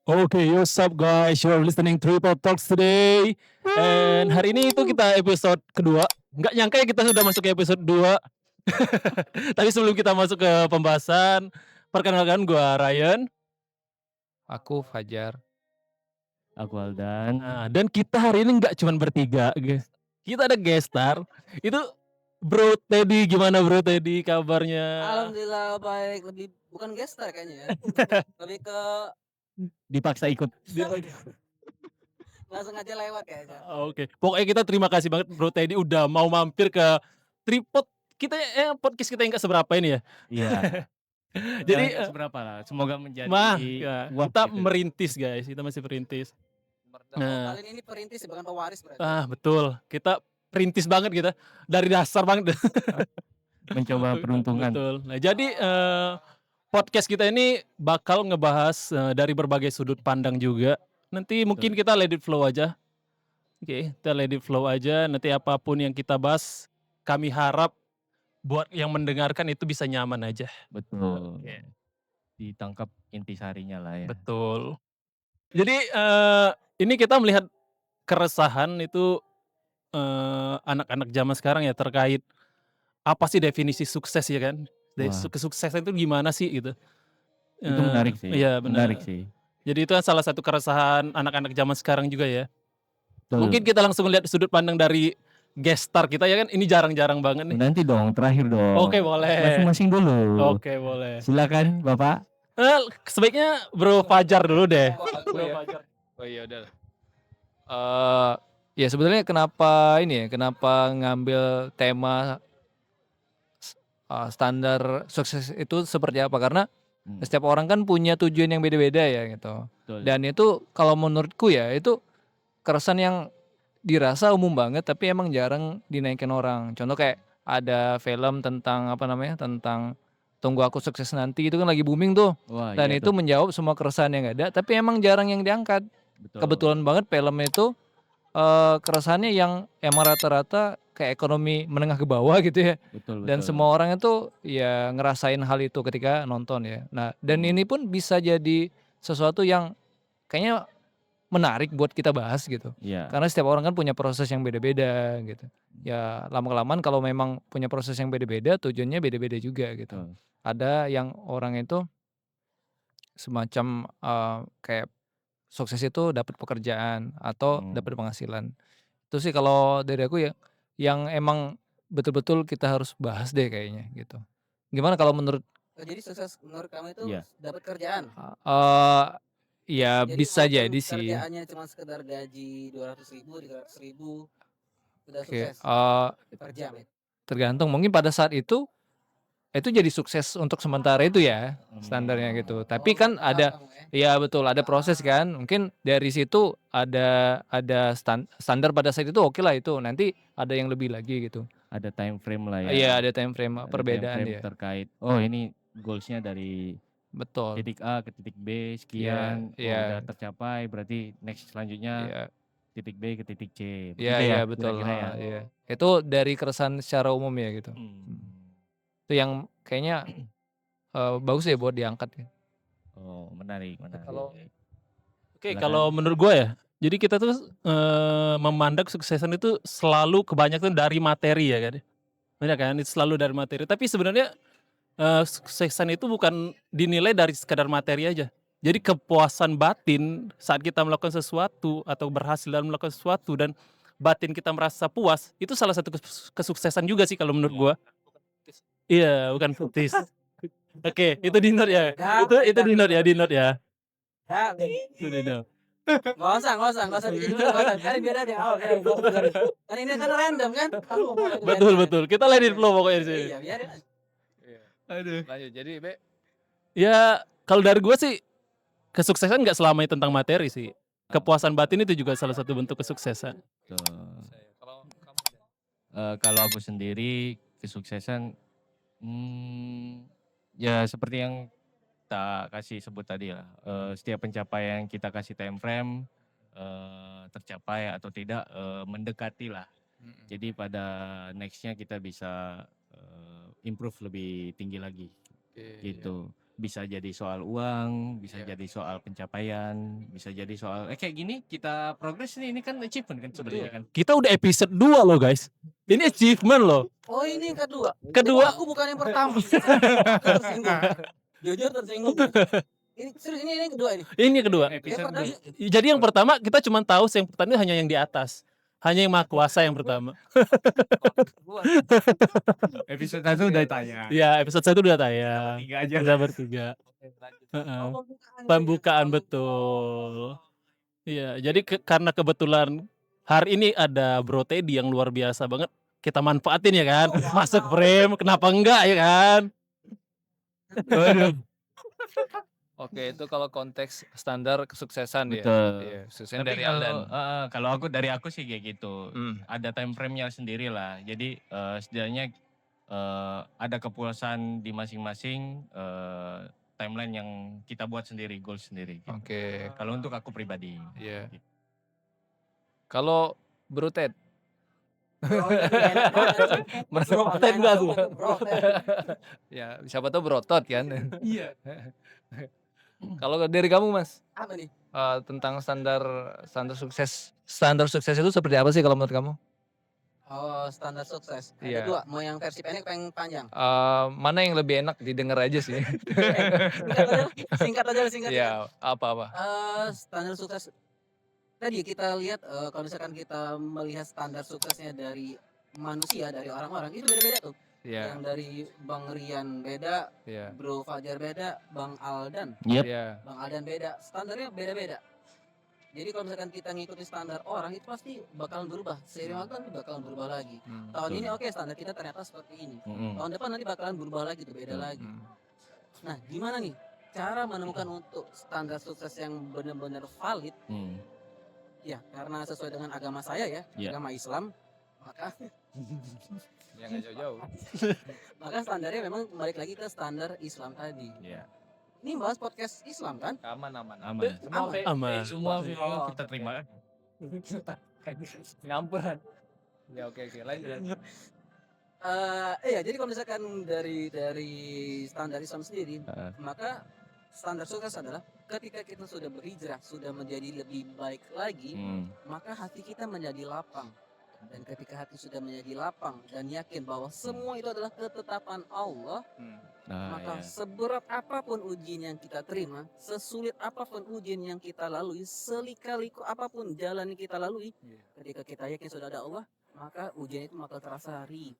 Okay, what's up guys? You're listening Triple Talks today. And hari ini itu kita episode kedua. Nggak nyangka ya kita sudah masuk ke episode 2. Tapi sebelum kita masuk ke pembahasan, perkenalkan gua Ryan. Aku Fajar. Aku Aldan. Dan kita hari ini nggak cuma bertiga, guys. Kita ada guest star. Itu Bro Teddy, gimana Bro Teddy kabarnya? Alhamdulillah baik, bukan guest star kayaknya ya. Lebih ke Dipaksa ikut. langsung aja lewat kayaknya. Oke. Pokoknya kita terima kasih banget Bro Teddy udah mau mampir ke Tripod kita podcast kita yang ke seberapa ini ya. Iya. Jadi seberapa lah. Semoga menjadi kita merintis guys, kita masih perintis. Kali ini perintis bukan pewaris berarti. Betul. Kita perintis banget kita dari dasar banget. Mencoba peruntungan. Betul. Nah, jadi podcast kita ini bakal ngebahas dari berbagai sudut pandang juga. Nanti mungkin kita let it flow aja. Oke, kita let it flow aja. Nanti apapun yang kita bahas, kami harap buat yang mendengarkan itu bisa nyaman aja. Betul. Ditangkap intisarinya lah ya. Betul. Jadi ini kita melihat keresahan itu anak-anak zaman sekarang ya terkait apa sih definisi sukses ya kan? Kesuksesan itu gimana sih gitu? Itu menarik sih. Iya benar. Menarik sih. Jadi itu kan salah satu keresahan anak-anak zaman sekarang juga ya. Betul. Mungkin kita langsung lihat sudut pandang dari guest star kita ya kan, ini jarang-jarang banget nih. Nanti dong, terakhir dong. Oke boleh. Masing-masing dulu. Oke boleh. Silakan Bapak. Sebaiknya Bro Fajar dulu deh. Fajar. Oh iya udah. Ya sebenarnya kenapa ngambil tema standar sukses itu seperti apa? Karena setiap orang kan punya tujuan yang beda-beda ya gitu. Betul. Dan itu kalau menurutku ya itu keresahan yang dirasa umum banget tapi emang jarang dinaikkan orang. Contoh kayak ada film tentang tentang Tunggu Aku Sukses Nanti, itu kan lagi booming tuh. Wah, dan iya itu menjawab semua keresahan yang ada tapi emang jarang yang diangkat. Betul. Kebetulan banget film itu keresahannya yang emang rata-rata kayak ekonomi menengah ke bawah gitu ya. Betul. Dan semua orang itu ya ngerasain hal itu ketika nonton ya. Nah, dan ini pun bisa jadi sesuatu yang kayaknya menarik buat kita bahas gitu. Iya. Karena setiap orang kan punya proses yang beda-beda gitu. Ya lama-kelamaan kalau memang punya proses yang beda-beda, tujuannya beda-beda juga gitu. Ada yang orang itu semacam kayak sukses itu dapat pekerjaan atau dapat penghasilan. Itu sih kalau dari aku ya yang emang betul-betul kita harus bahas deh kayaknya gitu. Gimana kalau menurut Jadi sukses menurut kamu itu dapat kerjaan? Ya Jadi bisa jadi sih. Kerjaannya cuma sekedar gaji 200.000, 300.000 sudah Oke, sukses per jam ya? tergantung mungkin pada saat itu jadi sukses untuk sementara itu ya standarnya gitu. Tapi kan ada ya betul ada proses kan. Mungkin dari situ ada standar pada saat itu oke lah itu. Nanti ada yang lebih lagi gitu. Ada time frame lah ya. Iya ada time frame perbedaan time frame ya. terkait. Ini goalsnya dari Betul. titik A ke titik B sekian. Udah tercapai berarti next selanjutnya titik B ke titik C. Iya betul. Iya. Itu dari keresahan secara umum ya gitu. Itu yang kayaknya bagus ya buat diangkat ya. Menarik. Kalau menurut gue ya, jadi kita tuh memandang kesuksesan itu selalu kebanyakan dari materi ya kan. Benar kan? Itu selalu dari materi. Tapi sebenarnya kesuksesan itu bukan dinilai dari sekadar materi aja. Jadi kepuasan batin saat kita melakukan sesuatu atau berhasil dalam melakukan sesuatu dan batin kita merasa puas, itu salah satu kesuksesan juga sih kalau menurut gua. Iya, bukan putis. Oke, itu di note ya. Itu di note ya, di note ya. Itu di note. Nggak usah biarin biar ada awal. Kan ini kan random kan? Betul. Kita let it flow pokoknya di sini. Iya, biarin. Aduh. Lanjut. Jadi ya kalau dari gue sih kesuksesan nggak selamanya tentang materi sih. Kepuasan batin itu juga salah satu bentuk kesuksesan. Kalau aku sendiri kesuksesan ya seperti yang kita kasih sebut tadi lah. Setiap pencapaian kita kasih time frame tercapai atau tidak mendekati lah. Jadi pada nextnya kita bisa improve lebih tinggi lagi gitu. Bisa jadi soal uang, bisa Iya. jadi soal pencapaian, bisa jadi soal kayak gini kita progres nih, ini kan achievement kan sebenarnya kan. Kita udah episode 2 loh guys. Ini achievement loh. Oh ini yang kedua. Jadi Kedua. aku bukan yang pertama. Tersinggung. Jujur tersinggung. Ini serius ini yang kedua ini. Ini yang kedua. Yang Episode pertama Jadi yang pertama kita cuma tahu yang pertama hanya yang di atas. Hanya yang maha kuasa yang pertama. episode 1 udah tanya. Iya, episode 1 udah tayang. 3 aja. Kita bertiga. Heeh. oh, Pembukaan betul. Iya, jadi karena kebetulan hari ini ada Bro Teddy yang luar biasa banget, kita manfaatin ya kan. Masuk frame, kenapa enggak ya kan? Waduh. Oke, itu kalau konteks standar kesuksesan ya. Betul. Iya, kesuksesan Tapi dari Aldan. kalau dari aku sih kayak gitu. Ada time frame-nya sendiri lah. Jadi setidaknya ada kepuasan di masing-masing timeline yang kita buat sendiri, goal sendiri. Gitu. Oke. Kalau untuk aku pribadi. Iya. Kalau Bro Ted, Brotet enggak tuh? ya siapa tahu berotot kan. Iya. Kalau dari kamu Mas, Apa nih? tentang standar sukses itu seperti apa sih kalau menurut kamu? Oh, standar sukses. Iya. Ada dua, mau yang versi pendek apa yang panjang? Mana yang lebih enak didengar aja sih. Singkat aja. Iya, apa-apa. Standar sukses tadi kita lihat kalau misalkan kita melihat standar suksesnya dari manusia, dari orang-orang itu beda-beda tuh. Iya, Yang dari Bang Rian beda, iya. Bro Fajar beda, Bang Aldan Iya. beda. Standarnya beda-beda. Jadi kalau misalkan kita ngikutin standar orang itu pasti bakalan berubah. Seiring waktu nanti bakalan berubah lagi. Tahun ini oke standar kita ternyata seperti ini. Tahun depan nanti bakalan berubah lagi, tuh beda lagi. Nah, gimana nih cara menemukan untuk standar sukses yang benar-benar valid? Ya, karena sesuai dengan agama saya ya, Iya. agama Islam, maka Ya nggak jauh-jauh. maka standarnya memang balik lagi ke standar Islam tadi. Iya. Ini bahas podcast Islam kan? Aman. Aman. Aman. Semua kita terima. Ngampuran. Ya oke, lanjut. Iya, jadi kalau misalkan dari standar Islam sendiri, maka standar sukses adalah ketika kita sudah berhijrah, sudah menjadi lebih baik lagi, maka hati kita menjadi lapang. Dan ketika hati sudah menjadi lapang dan yakin bahwa semua itu adalah ketetapan Allah, maka seberat apapun ujian yang kita terima, sesulit apapun ujian yang kita lalui, selika-liku apapun jalan yang kita lalui, ketika kita yakin sudah ada Allah, maka ujian itu bakal terasa ringan.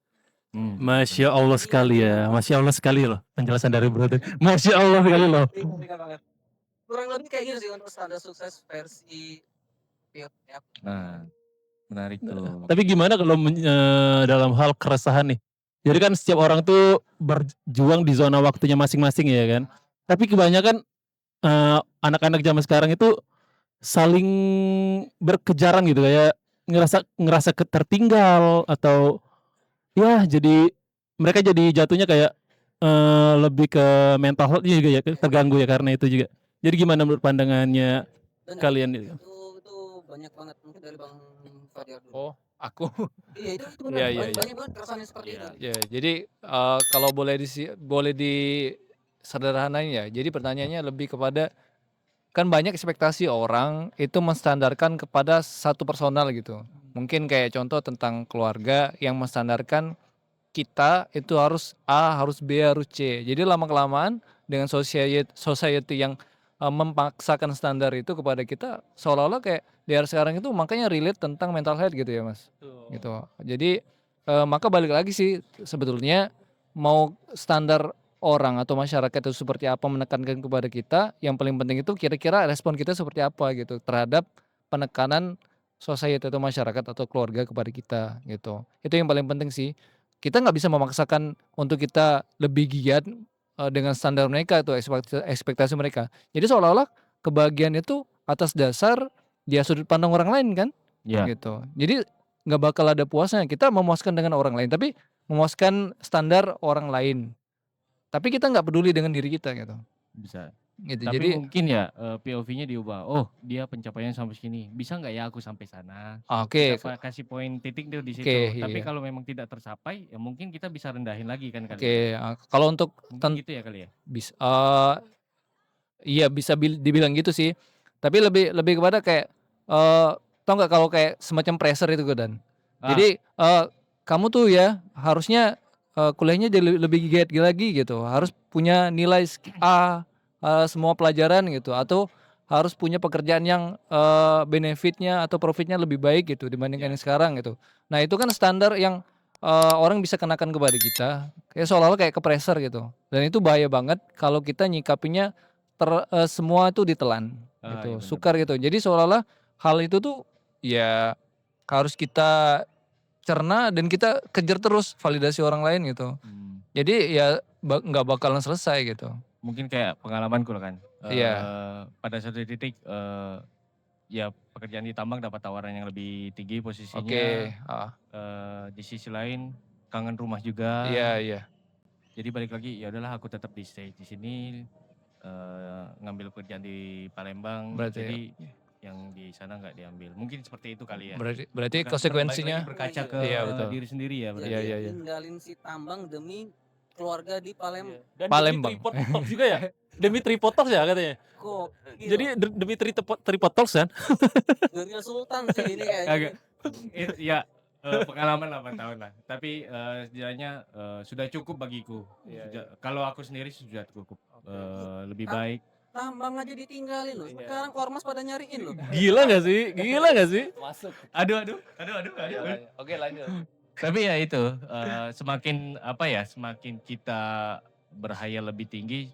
Masya Allah sekali ya. Masya Allah sekali loh penjelasan dari Bro Ted. Masya Allah sekali loh. Kurang lebih kayak gitu sih untuk standar sukses versi Piot. Nah, menarik tuh. Tapi gimana kalau dalam hal keresahan nih? Jadi kan setiap orang tuh berjuang di zona waktunya masing-masing ya kan. Tapi kebanyakan anak-anak zaman sekarang itu saling berkejaran gitu, kayak ngerasa tertinggal atau ya jadi mereka jadi jatuhnya kayak lebih ke mental health juga ya, terganggu ya karena itu juga. Jadi gimana menurut pandangannya Benar. kalian itu? Itu banyak banget, mungkin dari Bang Fajar dulu. Oh, aku. Iya itu benar. Iya, iya, Banyak banget keresahan seperti itu. Ya, jadi kalau boleh disederhanain ya. Jadi pertanyaannya lebih kepada kan banyak ekspektasi orang itu menstandarkan kepada satu personal gitu. Mungkin kayak contoh tentang keluarga yang menstandarkan kita itu harus A, harus B, harus C. Jadi lama-kelamaan dengan society yang memaksakan standar itu kepada kita, seolah-olah kayak di era sekarang itu makanya relate tentang mental health gitu ya Mas. Gitu. Jadi maka balik lagi sih sebetulnya mau standar orang atau masyarakat itu seperti apa menekankan kepada kita, yang paling penting itu kira-kira respon kita seperti apa gitu terhadap penekanan society atau masyarakat atau keluarga kepada kita gitu. Itu yang paling penting sih. Kita nggak bisa memaksakan untuk kita lebih giat dengan standar mereka atau ekspektasi mereka. Jadi seolah-olah kebahagiaan itu atas dasar dia sudut pandang orang lain kan, gitu. Jadi nggak bakal ada puasnya kita memuaskan dengan orang lain, tapi memuaskan standar orang lain. Tapi kita nggak peduli dengan diri kita gitu. Bisa. gitu. Tapi Jadi mungkin ya POV-nya diubah. Oh, dia pencapaian sampai sini. Bisa nggak ya aku sampai sana? oke, Kita kasih poin titik tuh di oke, situ. Tapi iya. kalau memang tidak tercapai, ya mungkin kita bisa rendahin lagi kan kali Oke, ya. kalau untuk Mungkin gitu ya kali ya. bis iya bisa dibilang gitu sih. Tapi lebih lebih kepada kayak, tau nggak kalau kayak semacam pressure itu Dan. Ah, Jadi, kamu tuh ya harusnya, kuliahnya jadi lebih giat lagi gitu, harus punya nilai A, semua pelajaran gitu, atau harus punya pekerjaan yang, benefit-nya atau profit-nya lebih baik gitu dibandingkan ya. yang sekarang gitu. Nah itu kan standar yang, orang bisa kenakan kepada kita, kayak seolah-olah kayak ke-pressure gitu, dan itu bahaya banget kalau kita nyikapinya semua itu ditelan Ah, gitu, ya benar. sukar gitu. Jadi seolah-olah hal itu tuh ya harus kita cerna dan kita kejar terus validasi orang lain gitu. Jadi ya nggak bakalan selesai gitu. Mungkin kayak pengalamanku lah kan. Iya, Pada suatu titik ya pekerjaan di tambang dapat tawaran yang lebih tinggi oke, posisinya. heeh, Di sisi lain kangen rumah juga. iya iya, Jadi balik lagi ya udahlah aku tetap di stay di sini. Ngambil pekerjaan di Palembang. berarti Jadi yang di sana nggak diambil. Mungkin seperti itu kali ya. berarti Balik konsekuensinya lagi berkaca ke iya betul. diri sendiri ya berarti. Iya Jadi iya iya. ninggalin si tambang demi keluarga di Palembang. Dan Palembang. demi tripod talks juga ya? Demi tripod talks ya katanya? Kok Jadi demi tripod talks kan? Guril Sultan sih ini kayaknya. Agak ya pengalaman 8 tahun lah. Tapi setidaknya sudah cukup bagiku. Kalau aku sendiri sudah cukup. Lebih baik. Tambang aja ditinggalin loh. Sekarang Kormas pada nyariin loh. Gila gak sih? Gila gak sih? Masuk. Aduh. Oke lanjut. Tapi ya itu semakin apa ya, semakin kita berhayal lebih tinggi,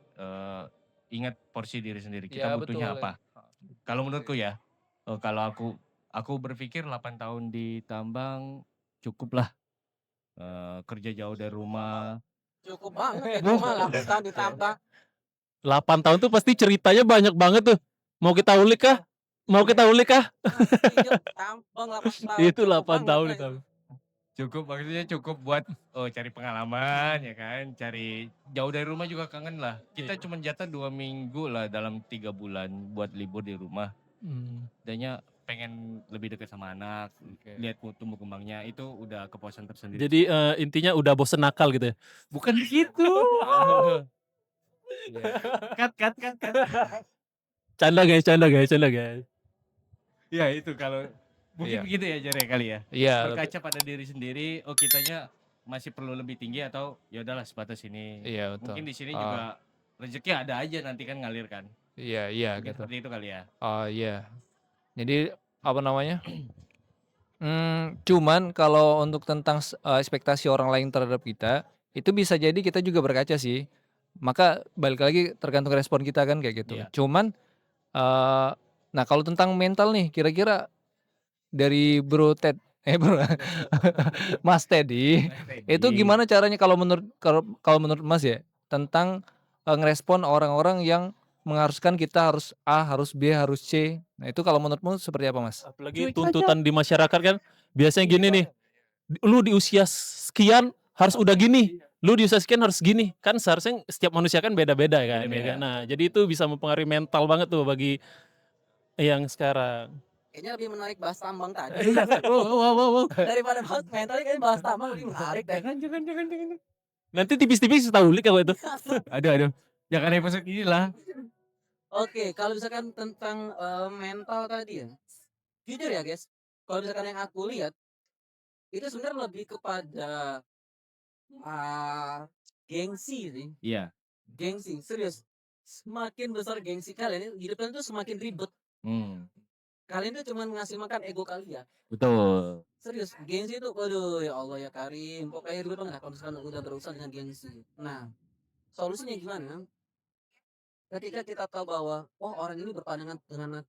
ingat porsi diri sendiri. Kita Iya, butuhnya betul. apa? Kalau menurutku ya, kalau aku berpikir 8 tahun di tambang cukup lah. Kerja jauh dari rumah. Cukup banget itu mah 8 tahun di tambang. 8 tahun tuh pasti ceritanya banyak banget tuh. Mau kita ulik kah? Tambang 8 tahun. Itu cukup 8 banget tahun lah itu. Cukup maksudnya cukup buat cari pengalaman ya kan, cari jauh dari rumah juga kangen lah. Kita cuma jatah 2 minggu lah dalam 3 bulan buat libur di rumah. Dannya pengen lebih dekat sama anak, lihat tumbuh kembangnya, itu udah kepuasan tersendiri. Jadi intinya udah bosen nakal gitu ya? Bukan gitu. Cut. Canda guys. Ya itu kalau mungkin Iya. begitu ya Jare kali ya. Iya, Berkaca pada diri sendiri, kitanya masih perlu lebih tinggi atau ya udahlah sebatas ini. iya betul. Mungkin di sini juga rezeki ada aja nanti kan ngalir kan. Iya Mungkin gitu. seperti itu kali ya. Oh iya. Jadi apa namanya? Cuman kalau untuk tentang ekspektasi orang lain terhadap kita, itu bisa jadi kita juga berkaca sih. Maka balik lagi tergantung respon kita kan kayak gitu. Iya. Cuman nah kalau tentang mental nih kira-kira dari Bro Mas Teddy itu gimana caranya kalau menurut Mas ya tentang ngerespon orang-orang yang mengharuskan kita harus A, harus B, harus C. Nah itu kalau menurutmu seperti apa Mas? Apalagi tuntutan di masyarakat kan biasanya gini nih. Lu di usia sekian harus udah gini. Lu di usia sekian harus gini. Kan seharusnya setiap manusia kan beda-beda kan. Beda-beda. Ya kan? Nah, jadi itu bisa mempengaruhi mental banget tuh bagi yang sekarang. Kayaknya lebih menarik bahas tambang tadi. Wow. Daripada bahas mental kayaknya bahas tambang lebih menarik deh. Jangan. Nanti tipis-tipis tahu ulik apa itu. Aduh. Jangan episode ini lah. Oke, kalau misalkan tentang mental tadi ya. Jujur ya guys, kalau misalkan yang aku lihat itu sebenarnya lebih kepada gengsi sih. Iya. Gengsi, serius. Semakin besar gengsi kalian, hidup kalian tuh semakin ribet. Kalian tuh cuma ngasih makan ego kalian. Betul. Serius, gengsi itu, waduh ya Allah ya Karim, pokoknya ribet banget kalau misalkan udah berurusan dengan gengsi. Nah, solusinya gimana? Ketika kita tahu bahwa, oh orang ini berpandangan dengan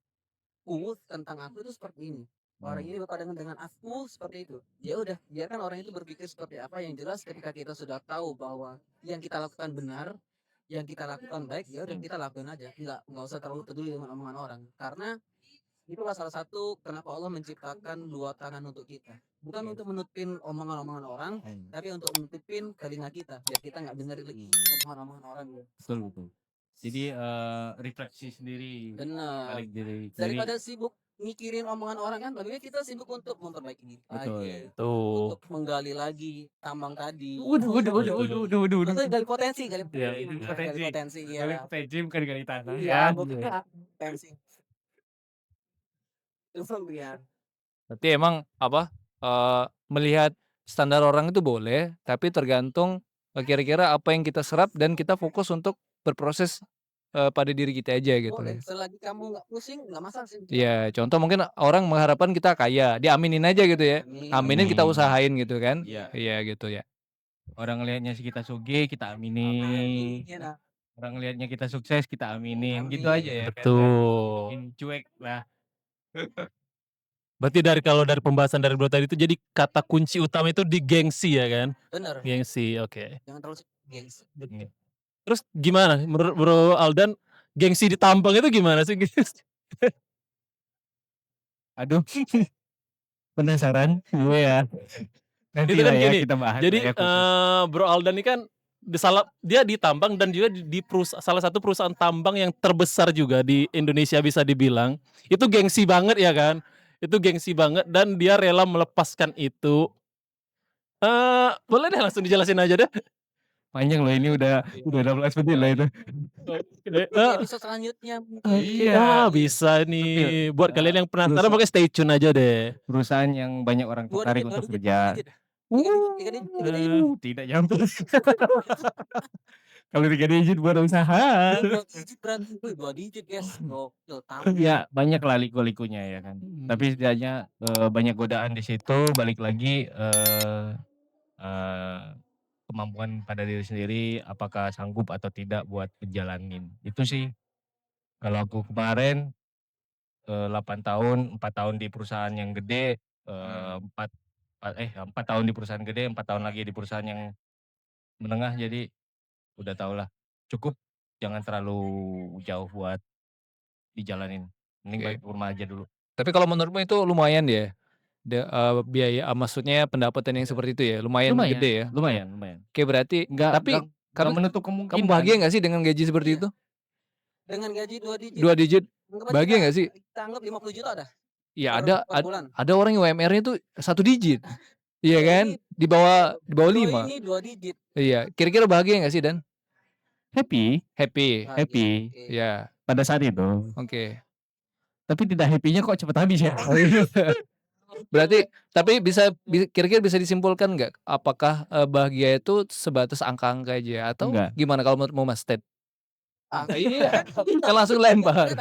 aku tentang aku itu seperti ini. Orang ini berpandangan dengan aku seperti itu. Ya udah, biarkan orang itu berpikir seperti apa. Yang jelas ketika kita sudah tahu bahwa yang kita lakukan benar, yang kita lakukan baik, ya udah kita lakukan aja. Nggak usah terlalu peduli dengan omongan orang. Karena itulah salah satu kenapa Allah menciptakan 2 tangan untuk kita. Bukan untuk menutupin omongan-omongan orang, tapi untuk menutupin telinga kita. Biar kita nggak dengerin lagi omongan-omongan orang. Betul. Jadi refleksi sendiri, Benar. balik diri. Daripada sibuk mikirin omongan orang kan, lebih baik kita sibuk untuk memperbaiki diri Betul. lagi, Tuh. untuk menggali lagi tambang tadi. Waduh. Maksudnya gali potensi, Iya, gali potensi. potensi, Gali ya. potensi bukan gali tanah. Iya, Ya. bukan potensi. Itu biar. Berarti emang apa, melihat standar orang itu boleh, tapi tergantung, kira-kira apa yang kita serap dan kita fokus untuk berproses, pada diri kita aja gitu Boleh, ya. selagi kamu nggak pusing, nggak masalah sih. Iya, contoh mungkin orang mengharapkan kita kaya, diaminin aja gitu ya, aminin kita Amin. usahain gitu kan. Iya. Iya gitu ya. Orang ngelihatnya kita sugih, kita aminin. Iya, nah. Orang ngelihatnya kita sukses, kita aminin. Gitu Amin. aja ya. Betul. Makin cuek lah. Berarti kalau dari pembahasan dari Bro tadi itu jadi kata kunci utama itu di gengsi ya kan? Bener, Gengsi, oke. jangan terlalu gengsi. Terus gimana menurut Bro Aldan, gengsi di tambang itu gimana sih? Aduh. Penasaran gue ya. Nanti Itu kan lah ya gini, kita bahas jadi lah ya khusus. Bro Aldan ini kan dia di tambang dan juga di salah satu perusahaan tambang yang terbesar juga di Indonesia bisa dibilang. Itu gengsi banget ya kan? Itu gengsi banget dan dia rela melepaskan itu. Boleh deh langsung dijelasin aja deh. Panjang loh ini udah 16 menit lah itu. Di episode selanjutnya mungkin. Iya, bisa nih. Buat kalian yang penasaran pokoknya stay tune aja deh. Perusahaan yang banyak orang Dua tertarik digit, untuk dua digit, kerja. tiga digit. Tidak nyampe. Kalau 3 digit buat usaha. Dua digit berarti, dua digit guys. Gokil, tambang. Ya banyak lah liku-likunya ya kan. Tapi setidaknya banyak godaan di situ. Balik lagi kemampuan pada diri sendiri, apakah sanggup atau tidak buat ngejalanin. Itu sih. Kalau aku kemarin 8 tahun, 4 tahun di perusahaan yang gede, 4 tahun di perusahaan gede, 4 tahun lagi di perusahaan yang menengah, jadi udah tau lah. Cukup jangan terlalu jauh buat dijalanin. Mending Oke. balik ke rumah aja dulu. Tapi kalau menurutmu itu lumayan ya? Biaya, maksudnya pendapatan yang seperti itu ya, lumayan gede ya? Lumayan. Oke, berarti Nggak menutup kamu kemungkinan. bahagia nggak sih dengan gaji seperti Iya. itu? Dengan gaji 2 digit. 2 digit, Anggap aja bahagia nggak sih? Kita anggap 50 juta dah. Ya per bulan. ada orang yang UMR-nya tuh 1 digit. Iya kan? Di bawah 5. Ini 2 digit. Iya, kira-kira bahagia nggak sih Dan? Happy Happy. Happy. Oke. Ya, pada saat itu. oke. Tapi tidak happy-nya kok cepet habis ya. Berarti tapi kira-kira bisa disimpulkan nggak apakah, bahagia itu sebatas angka-angka aja atau Enggak. gimana kalau menurutmu Mas Ted? Iya. Kan langsung lempar.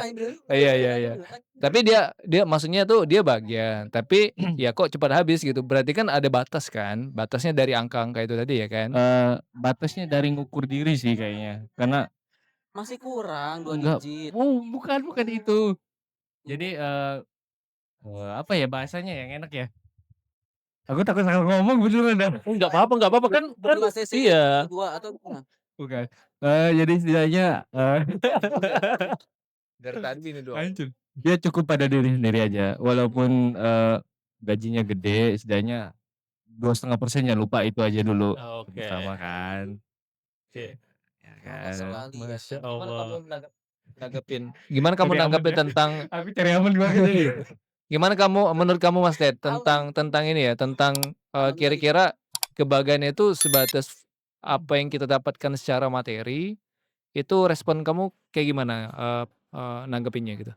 Iya. Tapi dia maksudnya tuh dia bahagia, tapi ya kok cepat habis gitu. Berarti kan ada batas kan? Batasnya dari angka-angka itu tadi ya kan? Batasnya dari ngukur diri sih kayaknya. Karena Masih kurang 2 enggak, digit. bukan itu. Jadi apa ya bahasanya yang enak ya? Aku takut salah ngomong beneran dah. Enggak apa-apa kan Berdua CC iya. kedua atau gimana? Bukan. Jadi setidaknya Dari tadi ini doang. hancur. Dia cukup pada diri sendiri aja. Walaupun gajinya gede, setidaknya 2,5% jangan lupa itu aja dulu. Oke. Sama kan. Oke. Ya kan. Sekali ya. Masya Gimana Allah. kamu Gimana kamu Cari aman nanggapin ya. tentang Tapi cari aman gimana nih? Gimana menurut kamu Mas Ted tentang ini ya, tentang kira-kira kebahagiaan itu sebatas apa yang kita dapatkan secara materi, itu respon kamu kayak gimana nanggepinnya gitu?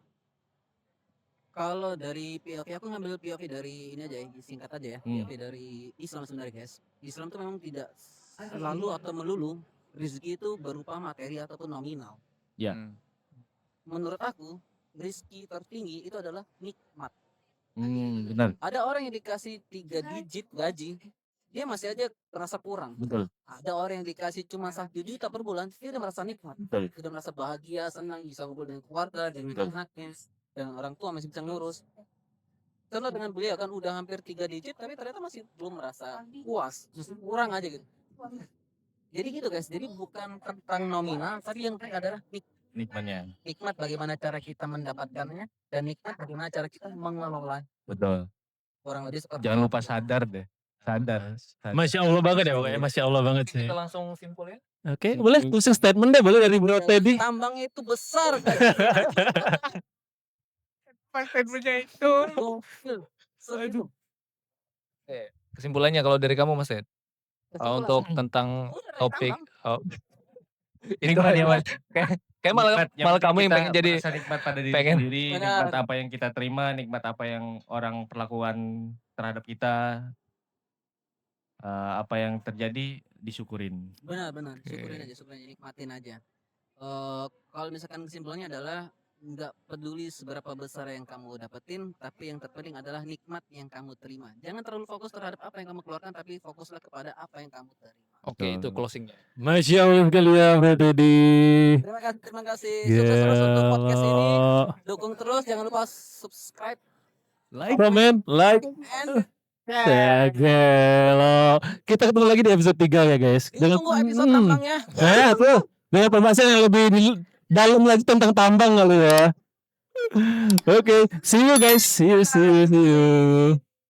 Kalau dari POV aku ngambil POV dari ini aja ya, singkat aja ya. POV dari Islam sebenarnya guys. Islam tuh memang tidak selalu atau melulu rezeki itu berupa materi ataupun nominal. Ya. Menurut aku rezeki tertinggi itu adalah nikmat. Benar. Ada orang yang dikasih 3 digit gaji, dia masih aja merasa kurang. Betul. Ada orang yang dikasih cuma 1 juta per bulan, dia udah merasa nikmat. Betul. Udah merasa bahagia, senang, bisa ngumpul dengan keluarga, dengan anaknya, dan orang tua masih bisa ngurus. Karena dengan beliau kan udah hampir 3 digit, tapi ternyata masih belum merasa puas, justru kurang aja gitu. Jadi gitu guys, jadi bukan tentang nominal, tapi yang penting adalah Nikmatnya. nikmat bagaimana cara kita mendapatkannya, dan nikmat bagaimana cara kita mengelola. Betul. Kurang lebih seperti Jangan lupa sadar deh. Sadar. Masya Allah banget ya pokoknya. Masya Allah banget sih. Kita langsung simpul ya. Oke, boleh closing statement deh boleh dari Bro Teddy. Tambang itu besar kan. Statementnya itu. Gokil. Serius. Kesimpulannya kalau dari kamu Mas Ed, untuk tentang Udah dari topik tambang. itu aja Mas. Kayak malah kamu yang pengen jadi merasa nikmat pada diri pengen. sendiri, Benar. nikmat apa yang kita terima, nikmat apa yang orang perlakuan terhadap kita, apa yang terjadi disyukurin. Benar. Oke. Syukurin aja, nikmatin aja. Kalau misalkan kesimpulannya adalah nggak peduli seberapa besar yang kamu dapetin, tapi yang terpenting adalah nikmat yang kamu terima. Jangan terlalu fokus terhadap apa yang kamu keluarkan, tapi fokuslah kepada apa yang kamu terima. Oke, itu closingnya. Masya Allah sekali ya Bro Teddy. Terima kasih. Sukses terus untuk podcast ini. Gila. Dukung terus, jangan lupa subscribe Comment, like, and share. Gila. Kita ketemu lagi di episode 3 ya guys. tunggu episode tambangnya. Tuh, dengan pembahasan yang lebih dalam lagi tentang tambang kali ya. Oke, see you guys. See you.